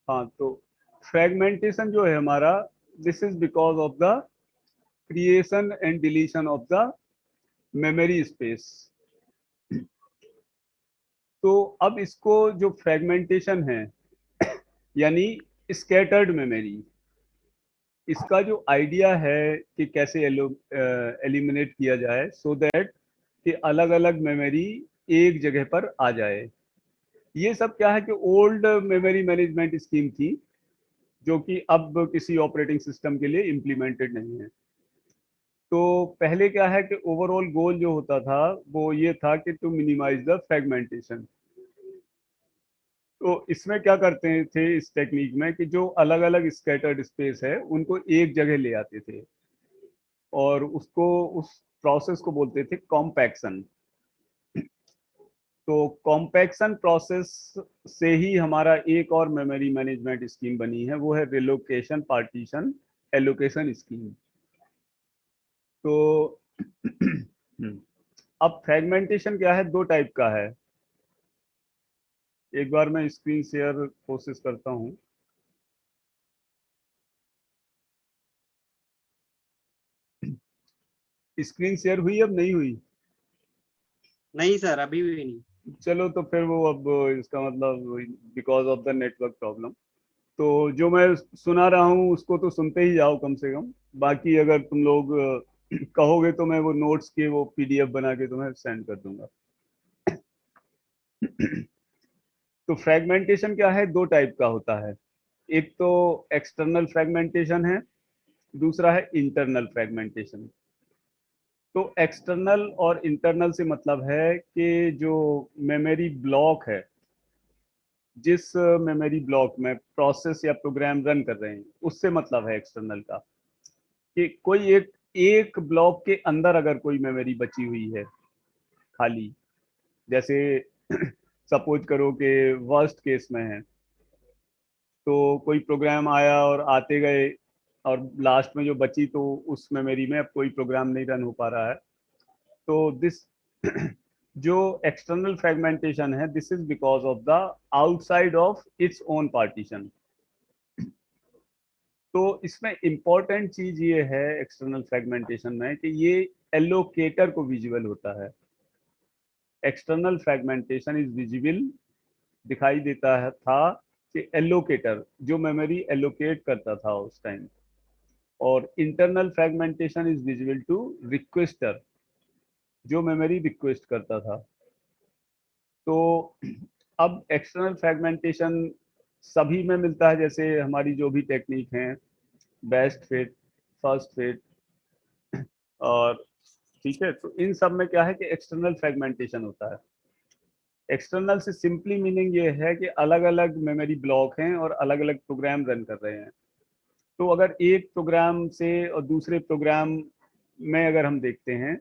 हाँ, तो फ्रेगमेंटेशन जो है हमारा, this is because of the creation and deletion of the memory space. तो अब इसको जो फ्रेगमेंटेशन है, यानी स्कैटर्ड मेमोरी, इसका जो आइडिया है कि कैसे एलिमिनेट किया जाए सो दैट कि अलग अलग मेमोरी एक जगह पर आ जाए। ये सब क्या है कि ओल्ड मेमोरी मैनेजमेंट स्कीम थी, जो कि अब किसी ऑपरेटिंग सिस्टम के लिए इम्प्लीमेंटेड नहीं है। तो पहले क्या है कि ओवरऑल गोल जो होता था वो ये था कि टू मिनिमाइज द फ्रेगमेंटेशन। तो इसमें क्या करते थे इस टेक्निक में कि जो अलग अलग स्कैटर्ड स्पेस है उनको एक जगह ले आते थे, और उसको उस प्रोसेस को बोलते थे कॉम्पैक्शन। तो कॉम्पैक्शन प्रोसेस से ही हमारा एक और मेमोरी मैनेजमेंट स्कीम बनी है, वो है रिलोकेशन पार्टीशन एलोकेशन स्कीम। तो अब फ्रेगमेंटेशन क्या है, दो टाइप का है। एक बार मैं स्क्रीन शेयर कोशिश करता हूँ। स्क्रीन शेयर हुई अब नहीं हुई? नहीं सर, अभी भी नहीं। चलो तो फिर वो अब इसका मतलब because of the network problem. तो जो मैं सुना रहा हूँ उसको तो सुनते ही जाओ कम से कम। बाकी अगर तुम लोग कहोगे तो मैं वो नोट्स के वो पीडीएफ बना के तुम्हें सेंड कर दूंगा। तो फ्रेगमेंटेशन क्या है, दो टाइप का होता है। एक तो एक्सटर्नल फ्रेगमेंटेशन है, दूसरा है इंटरनल फ्रेगमेंटेशन। तो एक्सटर्नल और इंटरनल से मतलब है कि जो मेमोरी ब्लॉक है, जिस मेमोरी ब्लॉक में प्रोसेस या प्रोग्राम रन कर रहे हैं, उससे मतलब है एक्सटर्नल का। कि कोई एक एक ब्लॉक के अंदर अगर कोई मेमोरी बची हुई है खाली, जैसे सपोज करो कि वर्स्ट केस में है, तो कोई प्रोग्राम आया और आते गए, और लास्ट में जो बची तो उस मेमोरी में अब कोई प्रोग्राम नहीं रन हो पा रहा है। तो दिस जो एक्सटर्नल फ्रेगमेंटेशन है, this is because of the outside of its own partition. तो इसमें इंपॉर्टेंट चीज ये है एक्सटर्नल फ्रेगमेंटेशन में कि ये एलोकेटर को विजिबल होता है। एक्सटर्नल फ्रेगमेंटेशन इज विजिबल, दिखाई देता है था कि एलोकेटर जो मेमोरी एलोकेट करता था उस टाइम, और internal fragmentation is visible to requester जो मेमोरी रिक्वेस्ट करता था। तो अब एक्सटर्नल फ्रेगमेंटेशन सभी में मिलता है, जैसे हमारी जो भी टेक्निक है, बेस्ट फिट, फर्स्ट फिट, और ठीक है। तो इन सब में क्या है कि एक्सटर्नल फ्रेगमेंटेशन होता है। एक्सटर्नल से सिंपली मीनिंग ये है कि अलग अलग मेमोरी ब्लॉक हैं और अलग अलग प्रोग्राम रन कर रहे हैं। तो अगर एक प्रोग्राम से और दूसरे प्रोग्राम में अगर हम देखते हैं,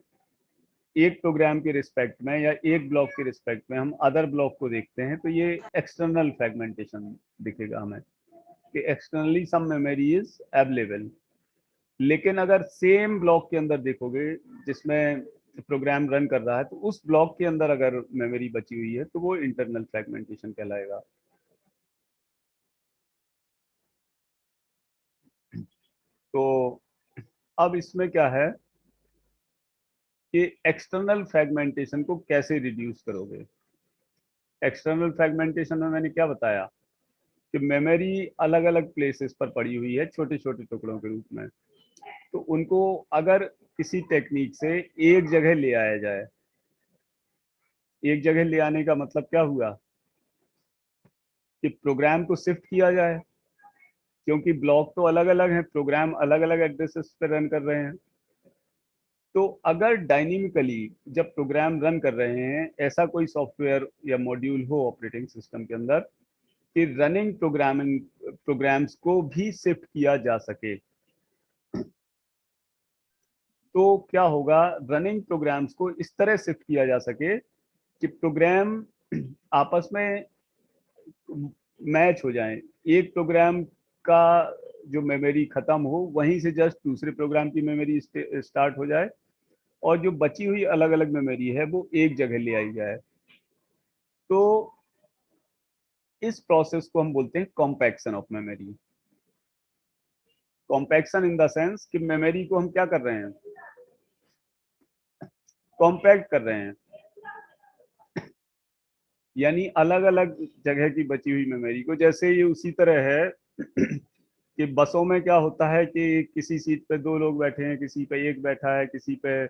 एक प्रोग्राम के रिस्पेक्ट में या एक ब्लॉक के रिस्पेक्ट में हम अदर ब्लॉक को देखते हैं, तो ये एक्सटर्नल फ्रेगमेंटेशन दिखेगा हमें कि externally some memory is available. लेकिन अगर सेम ब्लॉक के अंदर देखोगे जिसमें प्रोग्राम रन कर रहा है, तो उस ब्लॉक के अंदर अगर मेमोरी बची हुई है तो वो इंटरनल फ्रेगमेंटेशन कहलाएगा। तो अब इसमें क्या है कि एक्सटर्नल फ्रेगमेंटेशन को कैसे रिड्यूस करोगे। एक्सटर्नल फ्रेगमेंटेशन में मैंने क्या बताया कि मेमोरी अलग अलग प्लेसेस पर पड़ी हुई है छोटे छोटे टुकड़ों के रूप में। तो उनको अगर किसी टेक्निक से एक जगह ले आया जाए, एक जगह ले आने का मतलब क्या हुआ कि प्रोग्राम को शिफ्ट किया जाए, क्योंकि ब्लॉक तो अलग अलग हैं, प्रोग्राम अलग अलग एड्रेसेस पर रन कर रहे हैं। तो अगर डायनेमिकली जब प्रोग्राम रन कर रहे हैं, ऐसा कोई सॉफ्टवेयर या मॉड्यूल हो ऑपरेटिंग सिस्टम के अंदर कि रनिंग प्रोग्रामिंग प्रोग्राम्स को भी शिफ्ट किया जा सके, तो क्या होगा, रनिंग प्रोग्राम्स को इस तरह शिफ्ट किया जा सके कि प्रोग्राम आपस में मैच हो जाएं। एक प्रोग्राम का जो मेमोरी खत्म हो, वहीं से जस्ट दूसरे प्रोग्राम की मेमोरी स्टार्ट हो जाए, और जो बची हुई अलग अलग मेमोरी है वो एक जगह ले आई जाए। तो इस प्रोसेस को हम बोलते हैं compaction of memory. Compaction in the sense कि मेमोरी को हम क्या कर रहे हैं, कॉम्पैक्ट कर रहे हैं, यानी अलग अलग जगह की बची हुई मेमोरी को। जैसे ये उसी तरह है कि बसों में क्या होता है कि किसी सीट पे 2 लोग बैठे हैं, किसी पे 1 बैठा है, किसी पे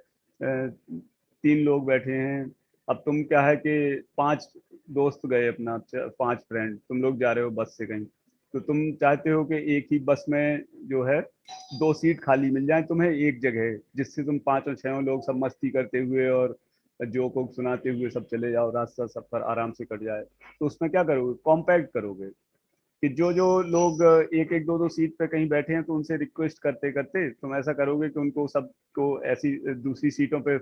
3 लोग बैठे हैं। अब तुम क्या है कि 5 दोस्त गए, अपना 5 फ्रेंड, तुम लोग जा रहे हो बस से कहीं, तो तुम चाहते हो कि एक ही बस में जो है 2 सीट खाली मिल जाए तुम्हें एक जगह, जिससे तुम 5 और 6 लोग सब मस्ती करते हुए और जोक वोक सुनाते हुए सब चले जाओ, रास्ता सफर आराम से कट जाए। तो उसमें क्या करोगे, कॉम्पैक्ट करोगे कि जो जो लोग एक एक दो दो सीट पे कहीं बैठे हैं, तो उनसे रिक्वेस्ट करते करते तुम ऐसा करोगे कि उनको सबको ऐसी दूसरी सीटों पे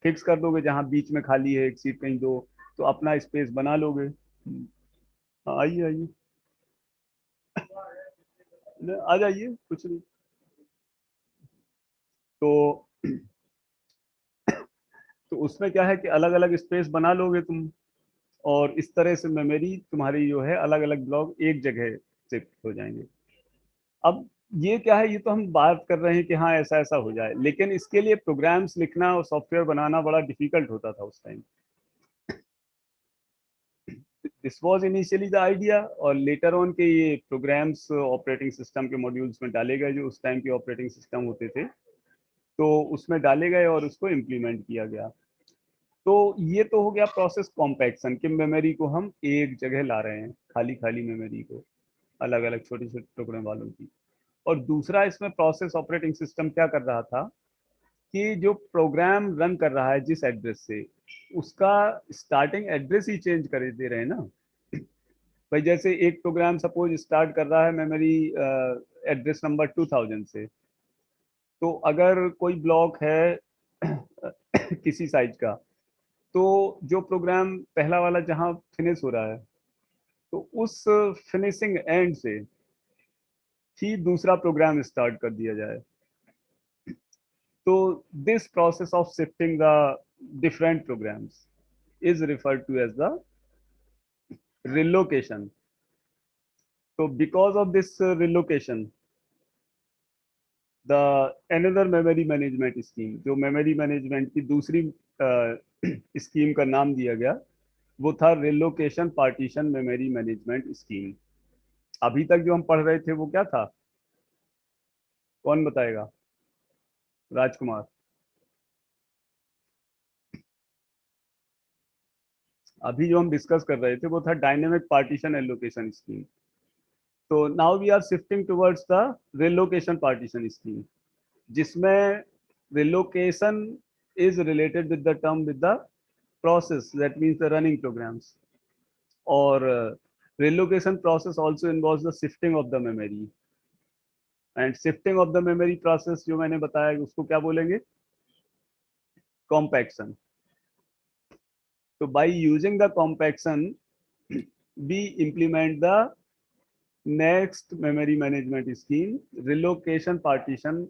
फिक्स कर दोगे, जहां बीच में खाली है एक सीट कहीं दो, तो अपना स्पेस बना लोगे। हाँ, आइए आइए, आ जाइए, कुछ नहीं। तो तो उसमें क्या है कि अलग अलग स्पेस बना लोगे तुम, और इस तरह से मेमोरी तुम्हारी जो है अलग अलग ब्लॉक एक जगह शिफ्ट हो जाएंगे। अब ये क्या है, ये तो हम बात कर रहे हैं कि हाँ ऐसा ऐसा हो जाए, लेकिन इसके लिए प्रोग्राम्स लिखना और सॉफ्टवेयर बनाना बड़ा डिफिकल्ट होता था उस time. This was initially the idea, और लेटर ऑन के ये प्रोग्राम्स ऑपरेटिंग सिस्टम के मॉड्यूल्स में डाले गए, जो उस टाइम के ऑपरेटिंग सिस्टम होते थे, तो उसमें डाले गए और उसको इम्प्लीमेंट किया गया। तो ये तो हो गया प्रोसेस कॉम्पैक्शन, कि मेमोरी को हम एक जगह ला रहे हैं, खाली खाली मेमोरी को अलग अलग छोटे छोटे टुकड़े वालों की। और दूसरा इसमें प्रोसेस ऑपरेटिंग सिस्टम क्या कर रहा था कि जो प्रोग्राम रन कर रहा है जिस एड्रेस से, उसका स्टार्टिंग एड्रेस ही चेंज कर दे रहे हैं ना। भाई जैसे एक प्रोग्राम सपोज स्टार्ट कर रहा है मेमोरी एड्रेस नंबर 2000 से, तो अगर कोई ब्लॉक है किसी साइज का, तो जो प्रोग्राम पहला वाला जहां फिनिश हो रहा है, तो उस फिनिशिंग एंड से ही दूसरा प्रोग्राम स्टार्ट कर दिया जाए। तो this process of shifting the different programs is referred to as the relocation. So because of this relocation, the another memory management scheme, जो memory management की दूसरी स्कीम का नाम दिया गया, वो था relocation partition memory management scheme। अभी तक जो हम पढ़ रहे थे वो क्या था, कौन बताएगा, राजकुमार। अभी जो हम डिस्कस कर रहे थे वो था डायनेमिक पार्टीशन एलोकेशन स्कीम। तो now we are shifting towards the relocation partition scheme, जिसमें relocation is related with the term with the process, that means the running programs. और relocation process also involves the shifting of the memory, and shifting of the memory process जो मैंने बताया उसको क्या बोलेंगे, compaction. तो by using the compaction we implement the next memory management scheme, relocation partition